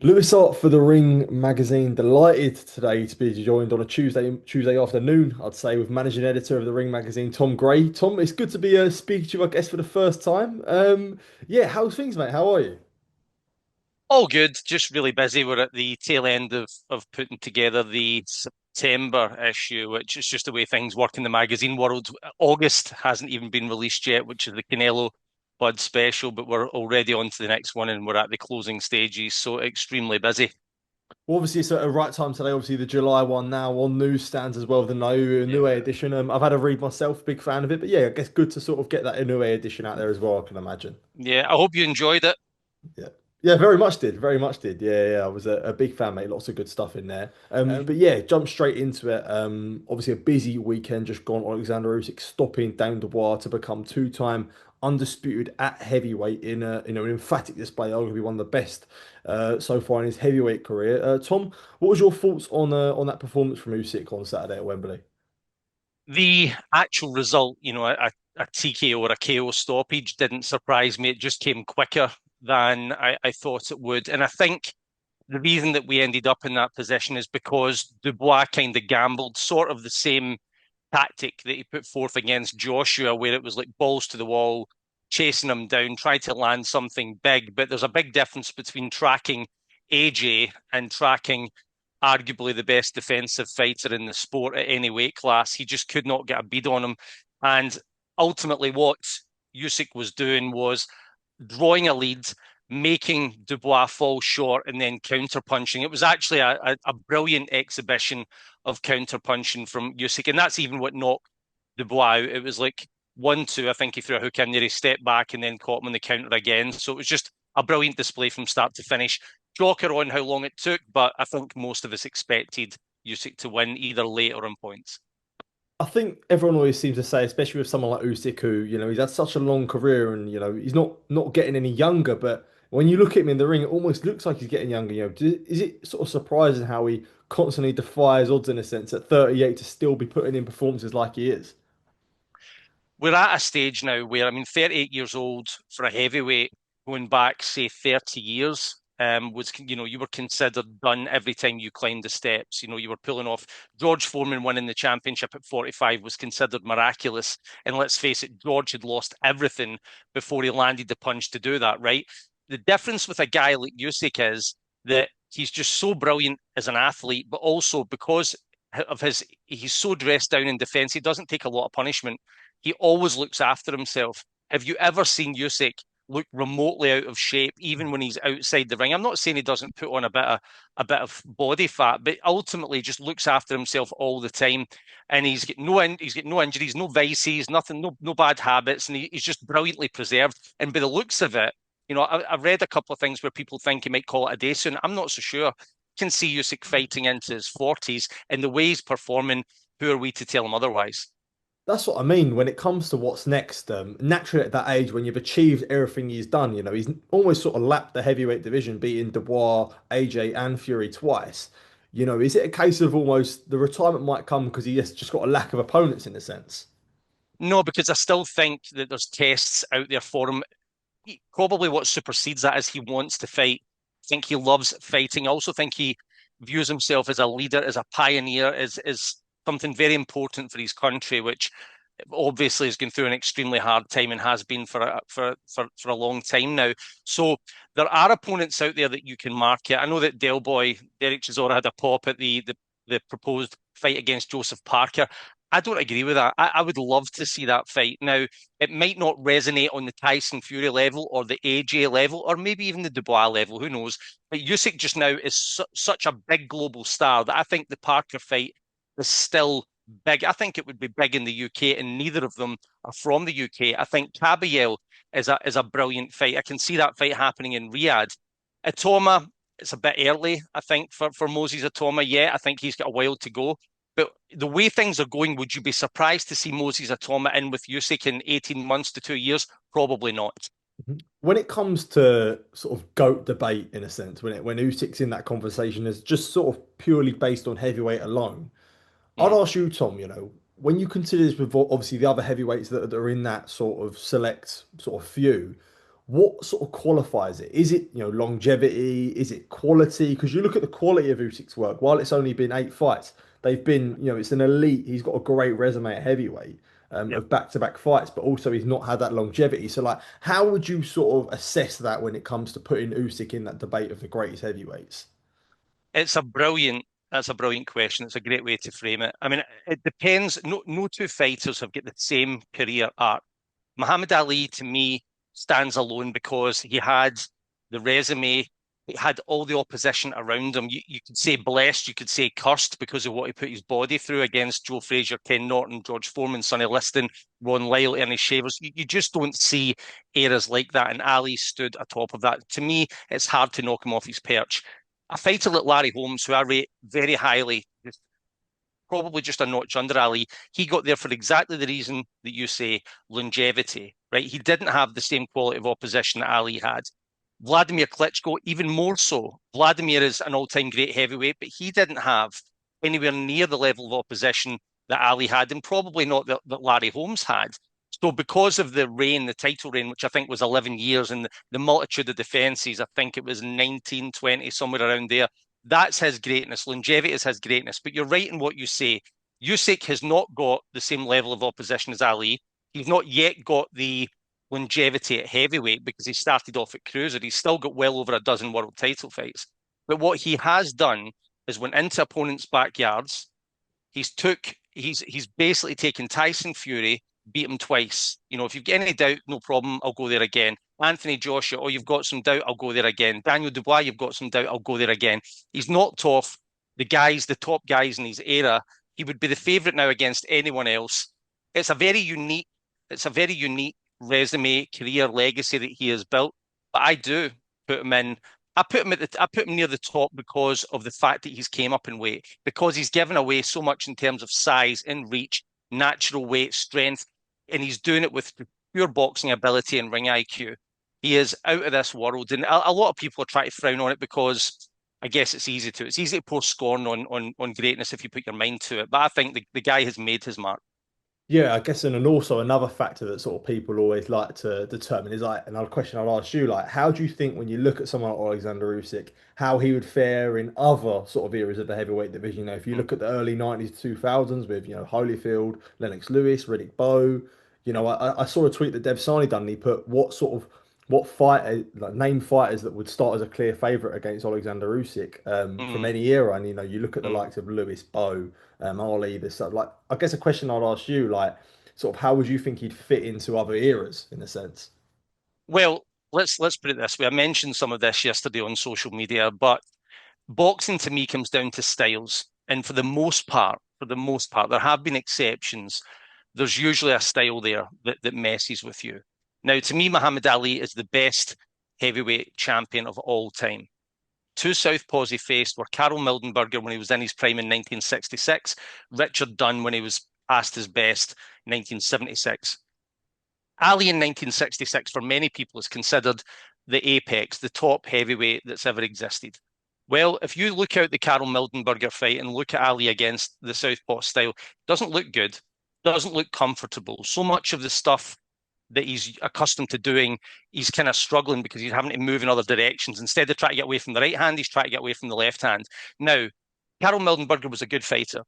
Lewis Hart for the Ring magazine. Delighted today to be joined on a Tuesday afternoon, I'd say, with managing editor of the Ring magazine, Tom Gray. Tom, it's good to be speaking to you, I guess, for the first time. Yeah, how's things, mate? How are you? All good, just really busy. We're at the tail end of putting together the September issue, which is just the way things work in the magazine world. August hasn't even been released yet, which is the Canelo Bud special, but we're already on to the next one and we're at the closing stages, so extremely busy. Well, obviously, it's at a right time today. Obviously, the July one now on newsstands as well, the new Yeah. edition. I've had a read myself, big fan of it. But yeah, I guess good to sort of get that new edition out there as well, I can imagine. Yeah, I hope you enjoyed it. Yeah. Yeah, very much did. Very much did. Yeah, yeah. I was a big fan, mate. Lots of good stuff in there. But yeah, jump straight into it. Obviously a busy weekend just gone. Oleksandr Usyk stopping Daniel Dubois to become two-time undisputed at heavyweight in a an emphatic display. Arguably one of the best so far in his heavyweight career. Tom, what was your thoughts on that performance from Usyk on Saturday at Wembley? The actual result, a TKO or a KO stoppage didn't surprise me. It just came quicker than I thought it would. And I think the reason that we ended up in that position is because Dubois kind of gambled sort of the same tactic that he put forth against Joshua, where it was like balls to the wall, chasing him down, try to land something big. But there's a big difference between tracking AJ and tracking arguably the best defensive fighter in the sport at any weight class. He just could not get a bead on him. And ultimately, what Usyk was doing was drawing a lead, making Dubois fall short, and then counter punching. It was actually a brilliant exhibition of counter punching from Usyk, and that's even what knocked Dubois out. It was like 1-2. I think he threw a hook in there, he stepped back and then caught him on the counter again. So it was just a brilliant display from start to finish. Joker on how long it took, but I think most of us expected Usyk to win either late or on points. I think everyone always seems to say, especially with someone like Usyk, who he's had such a long career, and he's not getting any younger. But when you look at him in the ring, it almost looks like he's getting younger. Is it sort of surprising how he constantly defies odds in a sense at 38 to still be putting in performances like he is? We're at a stage now where, I mean, 38 years old for a heavyweight, going back, say, 30 years, you were considered done every time you climbed the steps. You were pulling off. George Foreman winning the championship at 45 was considered miraculous. And let's face it, George had lost everything before he landed the punch to do that, right? The difference with a guy like Usyk is that he's just so brilliant as an athlete, but also because he's so dressed down in defense, he doesn't take a lot of punishment. He always looks after himself. Have you ever seen Usyk look remotely out of shape, even when he's outside the ring? I'm not saying he doesn't put on a bit of body fat, but ultimately just looks after himself all the time. And he's got no injuries, no vices, nothing, no bad habits, and he's just brilliantly preserved. And by the looks of it, I've read a couple of things where people think he might call it a day soon. I'm not so sure. Can see Usyk fighting into his 40s, and the way he's performing, who are we to tell him otherwise? That's what I mean when it comes to what's next. Naturally, at that age, when you've achieved everything he's done, he's almost sort of lapped the heavyweight division, beating Dubois, AJ, and Fury twice. Is it a case of almost the retirement might come because he has just got a lack of opponents in a sense? No, because I still think that there's tests out there for him. Probably what supersedes that is he wants to fight. I think he loves fighting. I also think he views himself as a leader, as a pioneer, as something very important for his country, which obviously has gone through an extremely hard time and has been for a long time now. So there are opponents out there that you can market. I know that Del Boy, Derek Chisora had a pop at the proposed fight against Joseph Parker. I don't agree with that. I would love to see that fight. Now, it might not resonate on the Tyson Fury level or the AJ level or maybe even the Dubois level. Who knows? But Usyk just now is such a big global star that I think the Parker fight is still big. I think it would be big in the UK, and neither of them are from the UK. I think Kabayel is a brilliant fight. I can see that fight happening in Riyadh. Atoma, it's a bit early, I think, for Moses Atoma. Yeah, I think he's got a while to go. But the way things are going, would you be surprised to see Moses Atoma in with Usyk in 18 months to 2 years? Probably not. Mhm. When it comes to sort of GOAT debate, in a sense, when Usyk's in that conversation is just sort of purely based on heavyweight alone, I'd Mm. ask you, Tom, when you consider this with obviously the other heavyweights that are in that sort of select sort of few, What sort of qualifies it? Is it, longevity? Is it quality? Because you look at the quality of Usyk's work, while it's only been 8 fights, they've been, it's an elite. He's got a great resume at heavyweight Yep. of back-to-back fights, but also he's not had that longevity. So, like, how would you sort of assess that when it comes to putting Usyk in that debate of the greatest heavyweights? That's a brilliant question. It's a great way to frame it. I mean, it depends. No two fighters have got the same career arc. Muhammad Ali, to me, stands alone because he had the resume, he had all the opposition around him. You could say blessed, you could say cursed because of what he put his body through against Joe Frazier, Ken Norton, George Foreman, Sonny Liston, Ron Lyle, Ernie Shavers. You just don't see eras like that, and Ali stood atop of that. To me, it's hard to knock him off his perch. A fighter like Larry Holmes, who I rate very highly, probably just a notch under Ali. He got there for exactly the reason that you say, longevity, right? He didn't have the same quality of opposition that Ali had. Vladimir Klitschko, even more so. Vladimir is an all-time great heavyweight, but he didn't have anywhere near the level of opposition that Ali had, and probably not that Larry Holmes had. So because of the reign, the title reign, which I think was 11 years, and the multitude of defences, I think it was 19, 20, somewhere around there, that's his greatness. Longevity is his greatness. But you're right in what you say. Usyk has not got the same level of opposition as Ali. He's not yet got the longevity at heavyweight because he started off at cruiser. He's still got well over a dozen world title fights. But what he has done is went into opponents' backyards. He's basically taken Tyson Fury, beat him twice. If you've got any doubt, no problem, I'll go there again. Anthony Joshua, oh, you've got some doubt, I'll go there again. Daniel Dubois, you've got some doubt, I'll go there again. He's knocked off the top guys in his era. He would be the favourite now against anyone else. It's a very unique, it's a very unique resume, career legacy that he has built. But I do put him in. I put him near the top because of the fact that he's came up in weight, because he's given away so much in terms of size and reach, natural weight, strength, and he's doing it with pure boxing ability and ring IQ. He is out of this world, and a lot of people are trying to frown on it because I guess it's easy to. It's easy to pour scorn on greatness if you put your mind to it. But I think the guy has made his mark. Yeah, I guess, and also another factor that sort of people always like to determine is like another question I'll ask you, like, how do you think when you look at someone like Alexander Usyk, how he would fare in other sort of eras of the heavyweight division? If you Mm, look at the early 90s, 2000s with, Holyfield, Lennox Lewis, Riddick Bowe, yep. I saw a tweet that Dev Sani done, and he put what fight like name fighters that would start as a clear favourite against Alexander Usyk from Mm, any era, and you look at the mm. likes of Lewis, Bowe, Ali, this stuff. Like, I guess a question I'd ask you, like, sort of how would you think he'd fit into other eras in a sense? Well, let's put it this way. I mentioned some of this yesterday on social media, but boxing to me comes down to styles. And for the most part, there have been exceptions. There's usually a style there that messes with you. Now, to me, Muhammad Ali is the best heavyweight champion of all time. Two southpaws he faced were Karl Mildenberger when he was in his prime in 1966, Richard Dunn when he was past his best, 1976. Ali in 1966, for many people, is considered the apex, the top heavyweight that's ever existed. Well, if you look out the Karl Mildenberger fight and look at Ali against the Southpaw style, it doesn't look good, doesn't look comfortable. So much of the stuff that he's accustomed to doing, he's kind of struggling because he's having to move in other directions. Instead of trying to get away from the right hand, he's trying to get away from the left hand. Now, Karl Mildenberger was a good fighter,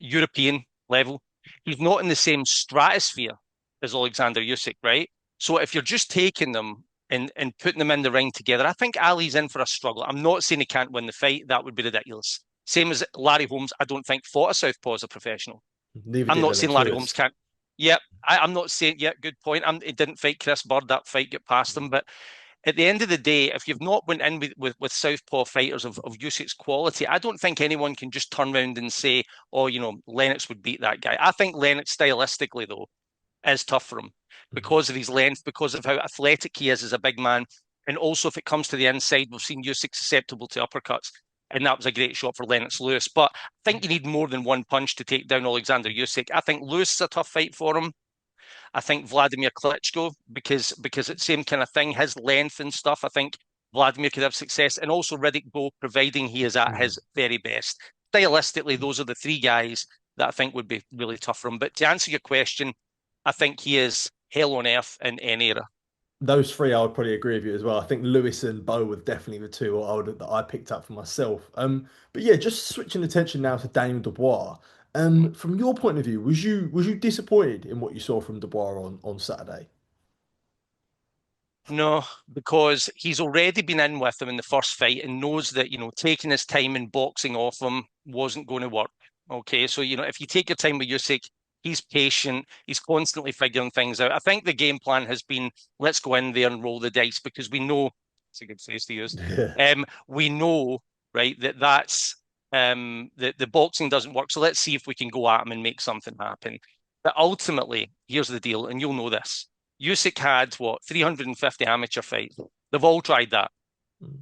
European level. He's not in the same stratosphere as Alexander Usyk, right? So if you're just taking them and putting them in the ring together, I think Ali's in for a struggle. I'm not saying he can't win the fight. That would be ridiculous. Same as Larry Holmes, I don't think fought a southpaw as a professional. Neither I'm did not saying Lennox Larry Holmes Lewis. can't. Yep, I'm not saying. Yeah, good point. He didn't fight Chris Bird. That fight got past him. But at the end of the day, if you've not went in with southpaw fighters of Usyk's quality, I don't think anyone can just turn around and say, "Oh, Lennox would beat that guy." I think Lennox stylistically though is tough for him Mhm. because of his length, because of how athletic he is as a big man, and also if it comes to the inside, we've seen Usyk susceptible to uppercuts, and that was a great shot for Lennox Lewis. But I think you need more than one punch to take down Alexander Usyk. I think Lewis is a tough fight for him. I think Vladimir Klitschko because it's the same kind of thing. His length and stuff. I think Vladimir could have success, and also Riddick Bowe, providing he is at Mhm. his very best. Stylistically, those are the three guys that I think would be really tough for him. But to answer your question, I think he is hell on earth in any era. Those three, I would probably agree with you as well. I think Lewis and Bow were definitely the two that I picked up for myself. But yeah, just switching attention now to Daniel Dubois. From your point of view, was you disappointed in what you saw from Dubois on Saturday? No, because he's already been in with him in the first fight and knows that, taking his time and boxing off him wasn't going to work. Okay, so, if you take your time with Usyk, he's patient, he's constantly figuring things out. I think the game plan has been let's go in there and roll the dice because we know it's a good phrase to use. Yeah. We know, right, that the boxing doesn't work. So let's see if we can go at him and make something happen. But ultimately, here's the deal, and you'll know this. Usyk had what 350 amateur fights. They've all tried that.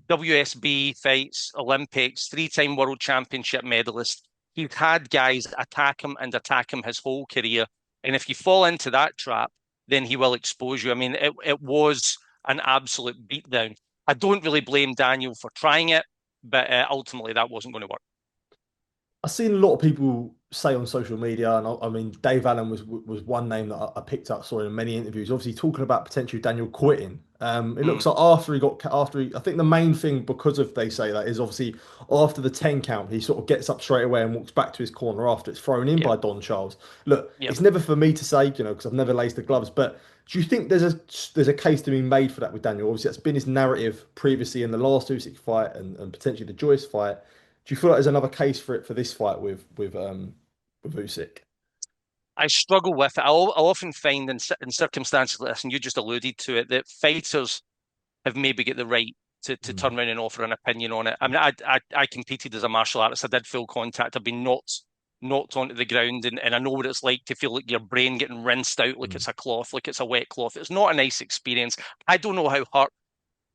WSB fights, Olympics, three-time world championship medalist. He's had guys attack him his whole career. And if you fall into that trap, then he will expose you. I mean, it was an absolute beatdown. I don't really blame Daniel for trying it, but ultimately that wasn't going to work. I've seen a lot of people say on social media, and I mean, Dave Allen was one name that I picked up, saw in many interviews. Obviously, talking about potentially Daniel quitting. It looks Mm, like I think the main thing because of they say that is obviously after the 10 count, he sort of gets up straight away and walks back to his corner after it's thrown in yep, by Don Charles. Look, yep. it's never for me to say, because I've never laced the gloves, but do you think there's a case to be made for that with Daniel? Obviously, that's been his narrative previously in the last Usyk fight and potentially the Joyce fight. Do you feel like there's another case for it for this fight with Usyk? I struggle with it. I'll often find in circumstances like this, and you just alluded to it, that fighters have maybe got the right to Mm, turn around and offer an opinion on it. I mean, I competed as a martial artist. I did full contact. I've been knocked onto the ground, and I know what it's like to feel like your brain getting rinsed out like mm, it's a cloth, like it's a wet cloth. It's not a nice experience. I don't know how hurt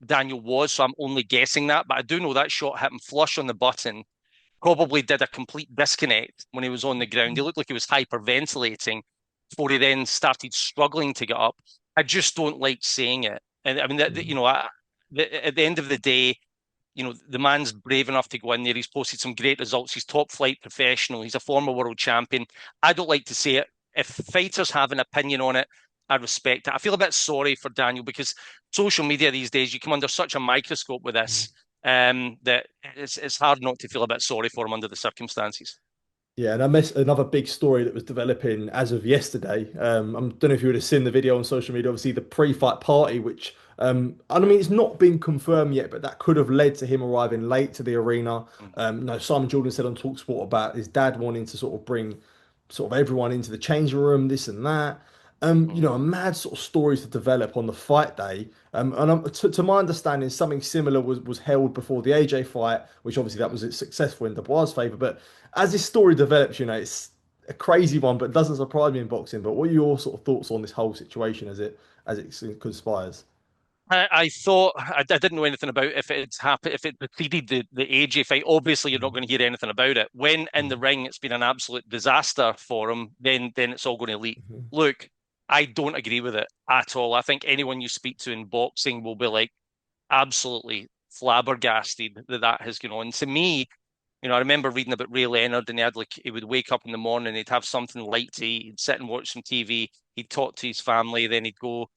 Daniel was, so I'm only guessing that, but I do know that shot hit him flush on the button, probably did a complete disconnect when he was on the ground. He looked like he was hyperventilating before he then started struggling to get up. I just don't like saying it. And I mean, mm. at the end of the day, the man's brave enough to go in there. He's posted some great results. He's top flight professional. He's a former world champion. I don't like to say it. If fighters have an opinion on it, I respect it. I feel a bit sorry for Daniel because social media these days, you come under such a microscope with this that it's hard not to feel a bit sorry for him under the circumstances. Yeah, and I missed another big story that was developing as of yesterday. I don't know if you would have seen the video on social media. Obviously, the pre-fight party, which I mean, it's not been confirmed yet, but that could have led to him arriving late to the arena. Mm, No, Simon Jordan said on Talksport about his dad wanting to sort of bring sort of everyone into the changing room, this and that. mm, A mad sort of stories to develop on the fight day. To my understanding, something similar was held before the AJ fight, which obviously that was successful in Dubois' favour. But as this story develops, it's a crazy one, but it doesn't surprise me in boxing. But what are your sort of thoughts on this whole situation as it conspires? I thought I didn't know anything about if it had happened, if it preceded the AJ fight. Obviously, you're not Mm, going to hear anything about it. When in the mm, ring, it's been an absolute disaster for him. Then it's all going to leak. mhm, Look, I don't agree with it at all. I think anyone you speak to in boxing will be like absolutely flabbergasted that that has gone on. To me, I remember reading about Ray Leonard, and he would wake up in the morning, he'd have something light to eat, he'd sit and watch some TV, he'd talk to his family, then he'd go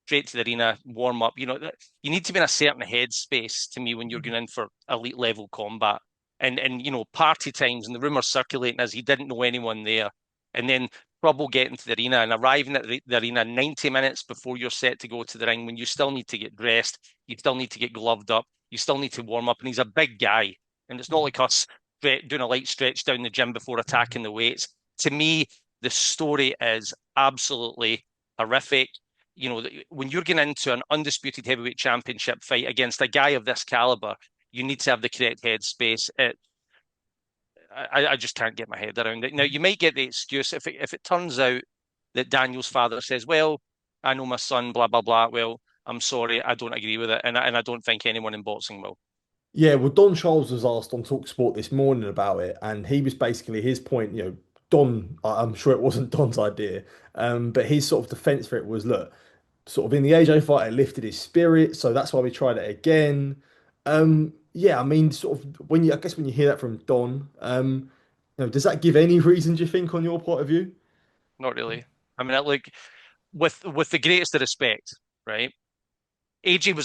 straight to the arena, warm up. You need to be in a certain headspace to me when you're going in for elite level combat. And party times and the rumors circulating as he didn't know anyone there, and then trouble getting to the arena and arriving at the arena 90 minutes before you're set to go to the ring when you still need to get dressed, you still need to get gloved up, you still need to warm up, and he's a big guy. And it's not like us doing a light stretch down the gym before attacking the weights. To me, the story is absolutely horrific. When you're getting into an undisputed heavyweight championship fight against a guy of this caliber, you need to have the correct headspace. I just can't get my head around it. Now, you might get the excuse if it turns out that Daniel's father says, "Well, I know my son, blah blah blah." Well, I'm sorry, I don't agree with it, and I don't think anyone in boxing will. Yeah, well, Don Charles was asked on Talksport this morning about it, and he was basically his point. Don, I'm sure it wasn't Don's idea, but his sort of defense for it was, look, sort of in the AJ fight, it lifted his spirit, so that's why we tried it again. Yeah, I mean, sort of I guess when you hear that from Don, does that give any reason, do you think, on your point of view? Not really. I mean, with the greatest of respect, right? AJ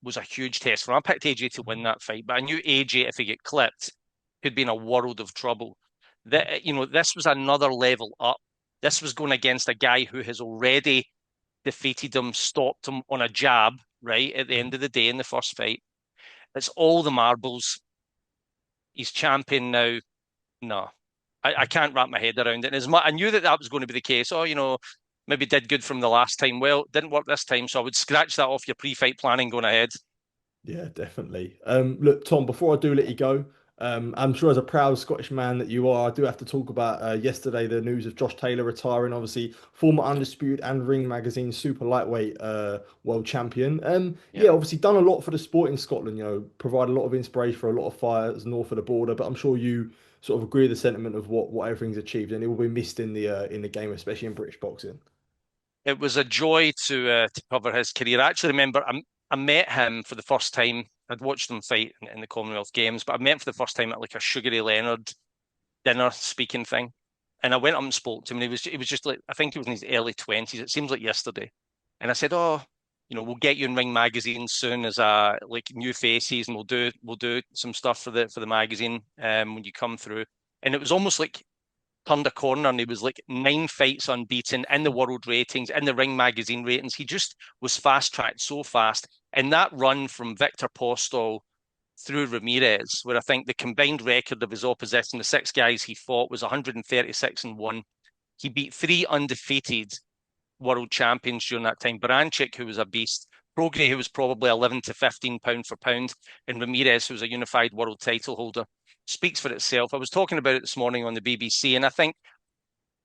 was a huge test for him. I picked AJ to win that fight, but I knew AJ, if he get clipped, could be in a world of trouble. That, this was another level up. This was going against a guy who has already defeated him, stopped him on a jab, right, at the end of the day in the first fight. It's all the marbles. He's champion now. No, I can't wrap my head around it. And as much, I knew that that was going to be the case. Oh, maybe did good from the last time. Well, didn't work this time, so I would scratch that off your pre-fight planning going ahead. Yeah, definitely. Look, Tom, before I do let you go, I'm sure as a proud Scottish man that you are, I do have to talk about yesterday the news of Josh Taylor retiring, obviously former Undisputed and Ring Magazine super lightweight world champion. Yeah. Yeah, obviously done a lot for the sport in Scotland, provide a lot of inspiration for a lot of fighters north of the border, but I'm sure you sort of agree with the sentiment of what everything's achieved and it will be missed in the game, especially in British boxing. It was a joy to cover his career. I actually remember I met him for the first time. I'd watched him fight in the Commonwealth Games, but I met him for the first time at like a Sugar Leonard dinner speaking thing. And I went up and spoke to him, and he was just like, I think he was in his early 20s. It seems like yesterday. And I said, "Oh, we'll get you in Ring Magazine soon as like new faces, and we'll do some stuff for the magazine when you come through." And it was almost like turned a corner, and he was like 9 fights unbeaten in the world ratings, in the Ring Magazine ratings. He just was fast tracked so fast. And that run from Victor Postol through Ramirez, where I think the combined record of his opposition, the 6 guys he fought, was 136-1. He beat 3 undefeated world champions during that time. Baranchik, who was a beast, Prograis, who was probably 11 to 15 pound for pound, and Ramirez, who was a unified world title holder. Speaks for itself. I was talking about it this morning on the BBC, and I think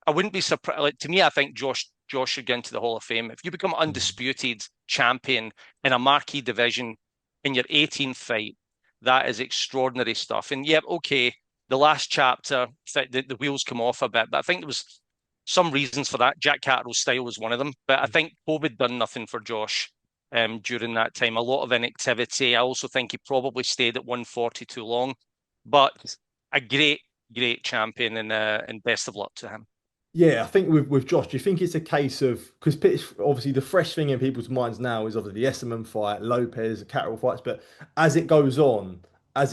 I wouldn't be surprised. Like, to me, I think Josh should get into the Hall of Fame. If you become Mm, undisputed champion in a marquee division in your 18th fight, that is extraordinary stuff. And yep, okay, the last chapter, the wheels come off a bit, but I think there was some reasons for that. Jack Catterall's style was one of them, but I think COVID done nothing for Josh during that time. A lot of inactivity. I also think he probably stayed at 140 too long, but a great, great champion, and best of luck to him. Yeah, I think with Josh, do you think it's a case of because obviously the fresh thing in people's minds now is obviously the Esserman fight, Lopez, the Catterall fights, but as it goes on, as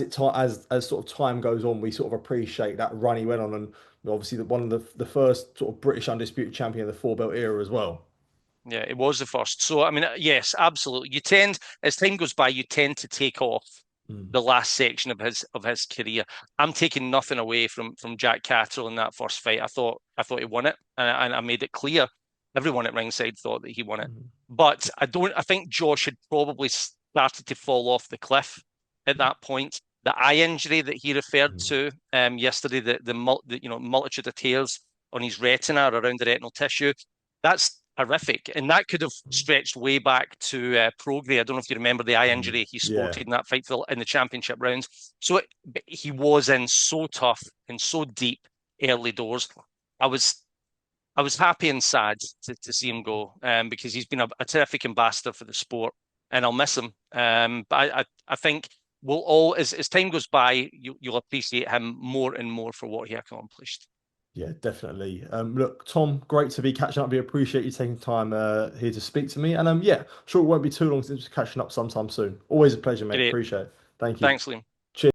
sort of time goes on, we sort of appreciate that run he went on, and obviously one of the first sort of British undisputed champion of the four belt era as well. Yeah, it was the first. So, I mean, yes, absolutely. As time goes by, you tend to take off Mm, the last section of his career. I'm taking nothing away from Jack Catterall in that first fight. I thought he won it, and I made it clear. Everyone at ringside thought that he won it, mm, but I don't. I think Josh had probably started to fall off the cliff at that point. The eye injury that he referred mm, to yesterday, the multitude of tears on his retina around the retinal tissue, that's horrific, and that could have mm, stretched way back to Prograis. I don't know if you remember the eye mm. injury he Yeah. sported in that fight in the championship rounds. So he was in so tough and so deep early doors. I was I was happy and sad to see him go, because he's been a terrific ambassador for the sport, and I'll miss him. But I think we'll all, as time goes by, you'll appreciate him more and more for what he accomplished. Yeah, definitely. Look, Tom, great to be catching up. We appreciate you taking time here to speak to me. And yeah, sure it won't be too long since we're catching up sometime soon. Always a pleasure, mate. Great. Appreciate it. Thank you. Thanks, Liam. Cheers.